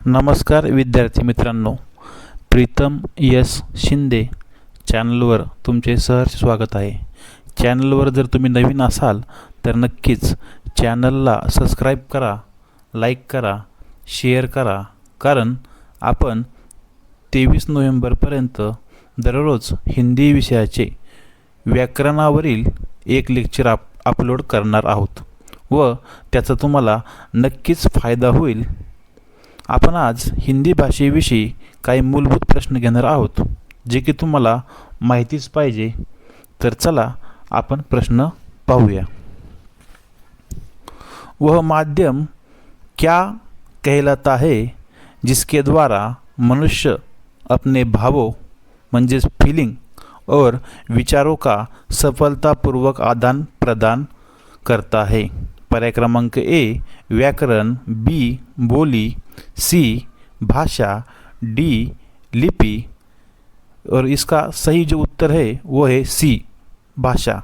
नमस्कार विद्यार्थी मित्रांनो, प्रीतम यस शिंदे चॅनलवर तुमचे सहर्ष स्वागत आहे। चॅनलवर जर तुम्ही नवीन असाल तर नक्कीच चॅनलला सबस्क्राईब करा, लाईक करा, शेअर करा, कारण आपण 23 नोव्हेंबरपर्यंत दररोज हिंदी विषयाचे व्याकरणावरील एक लेक्चर अपलोड करणार आहोत व त्याचा तुम्हाला नक्कीच फायदा होईल। आपण आज हिंदी भाषेविषयी काही मूलभूत प्रश्न घेणार आहोत जे की तुम्हाला माहितीच पाहिजे। तर चला आपण प्रश्न पाहूया। वह माध्यम क्या कहलाता है जिसके द्वारा मनुष्य अपने भावों म्हणजे फीलिंग और विचारों का सफलतापूर्वक आदान प्रदान करता है। पर्याय क्रमांक ए व्याकरण, बी बोली, सी भाषा, डी लिपि। और इसका सही जो उत्तर है वो है सी भाषा।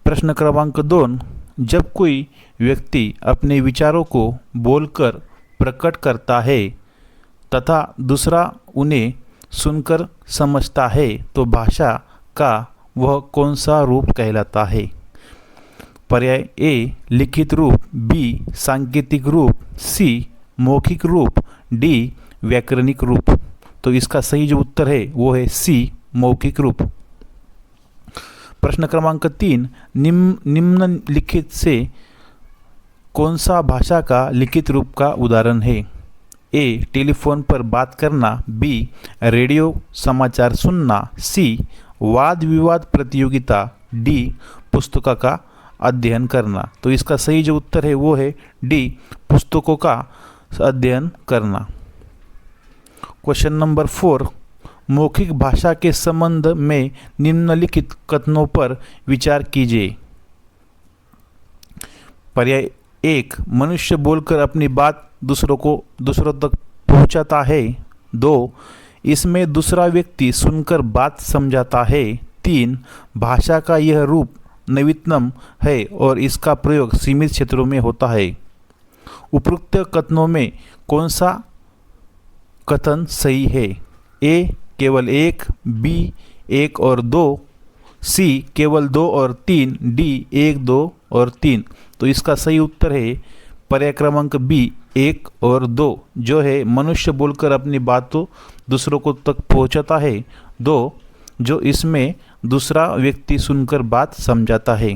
प्रश्न क्रमांक 2, जब कोई व्यक्ति अपने विचारों को बोलकर प्रकट करता है तथा दूसरा उन्हें सुनकर समझता है तो भाषा का वह कौन सा रूप कहलाता है। पर्याय ए लिखित रूप, बी सांकेतिक रूप, सी मौखिक रूप, डी व्याकरणिक रूप। तो इसका सही जो उत्तर है वो है सी मौखिक रूप। प्रश्न क्रमांक 3, निम्नलिखित से कौन सा भाषा का लिखित रूप का उदाहरण है। ए टेलीफोन पर बात करना, बी रेडियो समाचार सुनना, सी वाद विवाद प्रतियोगिता, डी पुस्तकों का अध्ययन करना। तो इसका सही जो उत्तर है वो है डी पुस्तकों का अध्ययन करना। क्वेश्चन नंबर 4, मौखिक भाषा के संबंध में निम्नलिखित कथनों पर विचार कीजिए। पर्याय 1, मनुष्य बोलकर अपनी बात दूसरों तक पहुंचाता है। 2, इसमें दूसरा व्यक्ति सुनकर बात समझाता है। 3, भाषा का यह रूप नवीनतम है और इसका प्रयोग सीमित क्षेत्रों में होता है। उपरोक्त कथनों में कौन सा कथन सही है। ए केवल 1, बी 1 और 2, सी केवल 2 और 3, डी 1, 2 और 3। तो इसका सही उत्तर है पर्याय क्रमांक बी 1 और 2, जो है मनुष्य बोलकर अपनी बातों दूसरों को तक पहुंचाता है। 2, जो इसमें दूसरा व्यक्ति सुनकर बात समझाता है।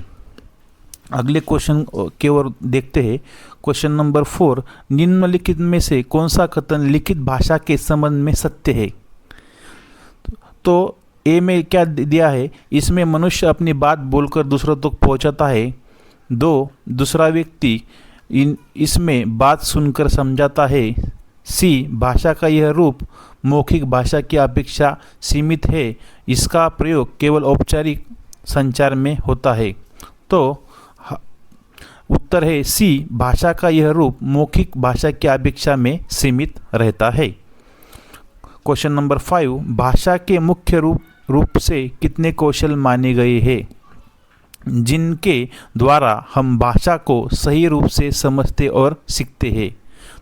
अगले क्वेश्चन की ओर देखते हैं। क्वेश्चन नंबर 4, निम्नलिखित में से कौन सा कथन लिखित भाषा के संबंध में सत्य है। तो ए में क्या दिया है, इसमें मनुष्य अपनी बात बोलकर दूसरों तक पहुंचाता है। 2, दूसरा व्यक्ति इसमें बात सुनकर समझाता है। सी भाषा का यह रूप मौखिक भाषा की अपेक्षा सीमित है, इसका प्रयोग केवल औपचारिक संचार में होता है। तो उत्तर है सी भाषा का यह रूप मौखिक भाषा की अपेक्षा में सीमित रहता है। क्वेश्चन नंबर 5, भाषा के मुख्य रूप से कितने कौशल माने गए हैं जिनके द्वारा हम भाषा को सही रूप से समझते और सीखते हैं।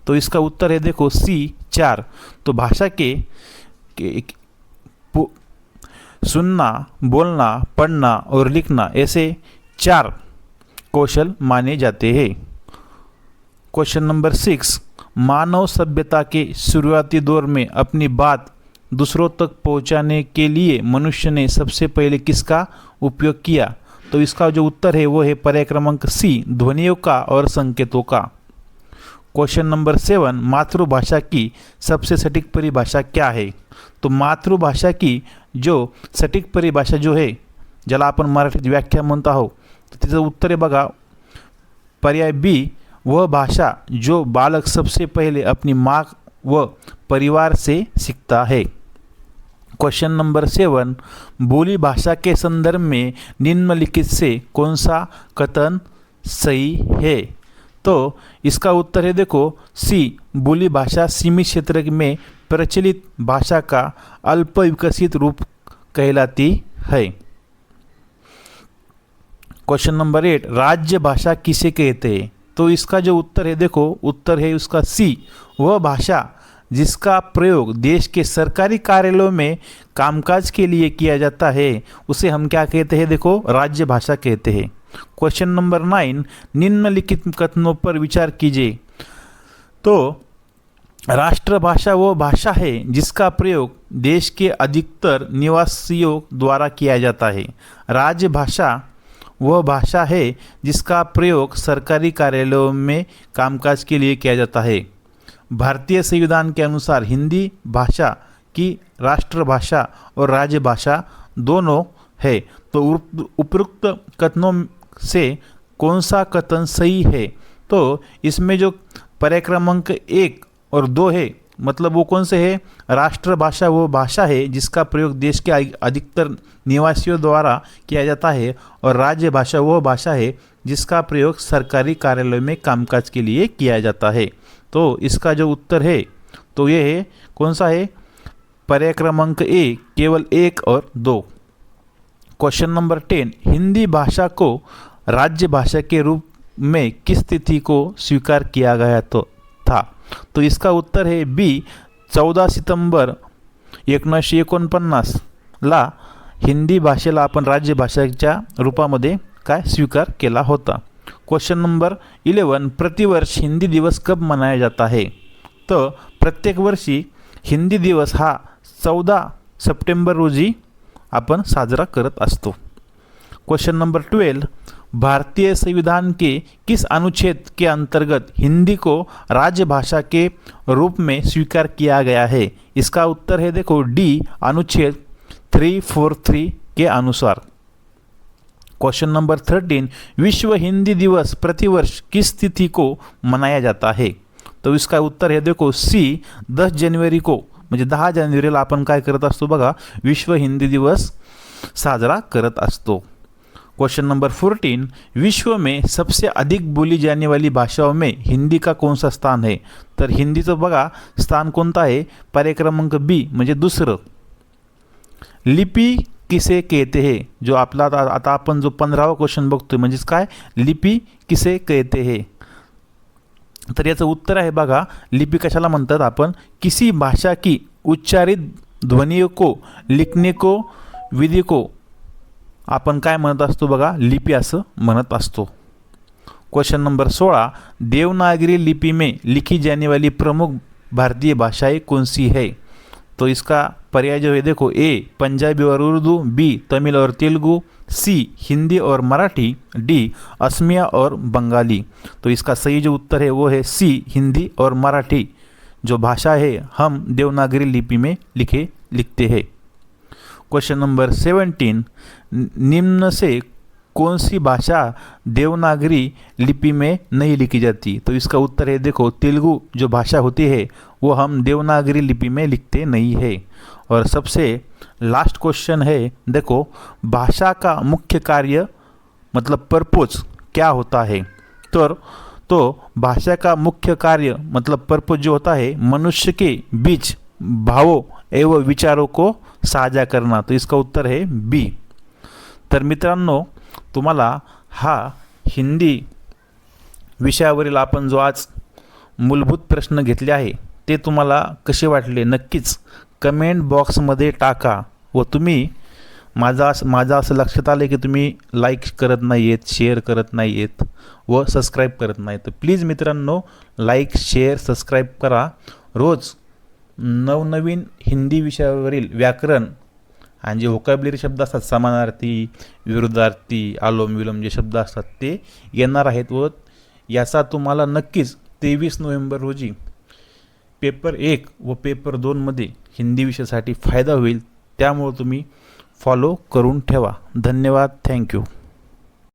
तो इसका उत्तर है देखो सी 4। तो भाषा के सुनना, बोलना, पढ़ना और लिखना ऐसे 4 कौशल माने जाते हैं। क्वेश्चन नंबर 6, मानव सभ्यता के शुरुआती दौर में अपनी बात दूसरों तक पहुंचाने के लिए मनुष्य ने सबसे पहले किसका उपयोग किया। तो इसका जो उत्तर है वो है पर्याय क्रमांक सी ध्वनियों का और संकेतों का। क्वेश्चन नंबर 7, मातृभाषा की सबसे सटीक परिभाषा क्या है। तो मातृभाषा की जो सटीक परिभाषा जो है, ज्याला आपण मराठीत व्याख्या म्हणतो आहोत, तर तिचं उत्तर आहे बघा पर्याय बी, वह भाषा जो बालक सबसे पहले अपनी माँ व परिवार से सीखता है। क्वेश्चन नंबर 7, बोली भाषा के संदर्भ में निम्नलिखित से कौन सा कथन सही है। तो इसका उत्तर है देखो सी बोली भाषा सीमित क्षेत्र में प्रचलित भाषा का अल्प विकसित रूप कहलाती है। क्वेश्चन नंबर 8, राज्य भाषा किसे कहते हैं। तो इसका जो उत्तर है देखो, उत्तर है उसका सी, वह भाषा जिसका प्रयोग देश के सरकारी कार्यालयों में कामकाज के लिए किया जाता है उसे हम क्या कहते हैं, देखो राज्य भाषा कहते हैं। क्वेश्चन नंबर 9, निम्नलिखित कथनों पर विचार कीजिए। तो राष्ट्रभाषा वो भाषा है जिसका प्रयोग देश के अधिकतर निवासियों द्वारा किया जाता है। राजभाषा वह भाषा है जिसका प्रयोग सरकारी कार्यालयों में कामकाज के लिए किया जाता है। भारतीय संविधान के अनुसार हिंदी भाषा की राष्ट्रभाषा और राजभाषा दोनों है। तो उपरोक्त कथनों से कौन सा कथन सही है? तो इसमें जो परिक्रमांक 1 और 2 है, मतलब वो कौन से है? राष्ट्रभाषा वो भाषा है जिसका प्रयोग देश के अधिकतर निवासियों द्वारा किया जाता है, और राज्य भाषा वो भाषा है जिसका प्रयोग सरकारी कार्यालय में कामकाज के लिए किया जाता है। तो इसका जो उत्तर है तो ये है, कौन सा है? परिक्रमांक ए, केवल 1 और 2। क्वेश्चन नंबर 10, हिंदी भाषा को राज्य भाषा के रूप में किस तिथि को स्वीकार किया गया था? तो इसका उत्तर है बी, 14 सितंबर 1949 ला हिंदी भाषेला आपण राज्य भाषेच्या रूपामध्ये काय स्वीकार केला होता। क्वेश्चन नंबर 11, प्रतिवर्ष हिंदी दिवस कब मनाया जाता है? तो प्रत्येक वर्षी हिंदी दिवस हा 14 सप्टेंबर रोजी आपण साजरा करत असतो। क्वेश्चन नंबर 12, भारतीय संविधान के किस अनुच्छेद के अंतर्गत हिंदी को राजभाषा के रूप में स्वीकार किया गया है? इसका उत्तर है देखो डी, अनुच्छेद 343 के अनुसार। क्वेश्चन नंबर 13, विश्व हिंदी दिवस प्रतिवर्ष किस तिथि को मनाया जाता है? तो इसका उत्तर है देखो सी, 10 जनवरी को, म्हणजे 10 जानेवारीला आपण काय करत असतो बघा, विश्व हिंदी दिवस साजरा करत असतो। क्वेश्चन नंबर 14, विश्व में सबसे अधिक बोली जाने वाली भाषाओं में हिंदी का कौन सा स्थान है? तर हिंदीचं बघा स्थान कोणता आहे? पर्याय क्रमांक बी, म्हणजे दुसरं। लिपी किसे कहते हैं? जो आपला आता आपण जो 15वा क्वेश्चन बघतोय, म्हणजेच काय, लिपी किसे कहते हैं? तर याचं उत्तर आहे बघा, लिपी कशाला म्हणतात आपण? किसी भाषा की उच्चारित ध्वनियों को लिखने को विधि को आपण काय म्हणत असतो बघा, लिपी असं म्हणत असतो। क्वेश्चन नंबर 16, देवनागरी लिपि में लिखी जाने वाली प्रमुख भारतीय भाषाएं कौन सी है? तो इसका पर्याय जो है देखो, ए पंजाबी और उर्दू, बी तमिल और तेलुगु, सी हिंदी और मराठी, डी असमिया और बंगाली। तो इसका सही जो उत्तर है वो है सी, हिंदी और मराठी जो भाषा है हम देवनागरी लिपि में लिखते हैं। क्वेश्चन नंबर 17, निम्न से कौन सी भाषा देवनागरी लिपि में नहीं लिखी जाती? तो इसका उत्तर है देखो, तेलुगु जो भाषा होती है वो हम देवनागरी लिपि में लिखते नहीं है। और सबसे लास्ट क्वेश्चन है देखो, भाषा का मुख्य कार्य मतलब पर्पस क्या होता है? तो भाषा का मुख्य कार्य मतलब पर्पस जो होता है, मनुष्य के बीच भावों एवं विचारों को साझा करना। तो इसका उत्तर है बी। तर मित्रांनो, तुम्हाला हा हिंदी विषयावरील आपण जो आज मूलभूत प्रश्न घेतले आहे ते तुम्हाला कसे वाटले नक्कीच कमेंट बॉक्समध्ये टाका। व तुम्ही माझा असं लक्षात आलं की तुम्ही लाईक करत नाही आहेत, शेअर करत नाही आहेत व सबस्क्राईब करत नाही, तर प्लीज मित्रांनो लाईक, शेअर, सबस्क्राईब करा। रोज नवनवीन हिंदी विषयावरील व्याकरण आणि जे व्होकॅब्युलरी शब्द असतात, समानार्थी, विरुद्धार्थी, आलोम विलोम जे शब्द असतात ते येणार आहेत। व याचा तुम्हाला नक्कीच 23 नोव्हेंबर रोजी पेपर 1 व पेपर 2 मध्ये हिंदी विषयासाठी फायदा होईल। त्यामुळे तुम्ही फॉलो करून ठेवा। धन्यवाद, थँक्यू।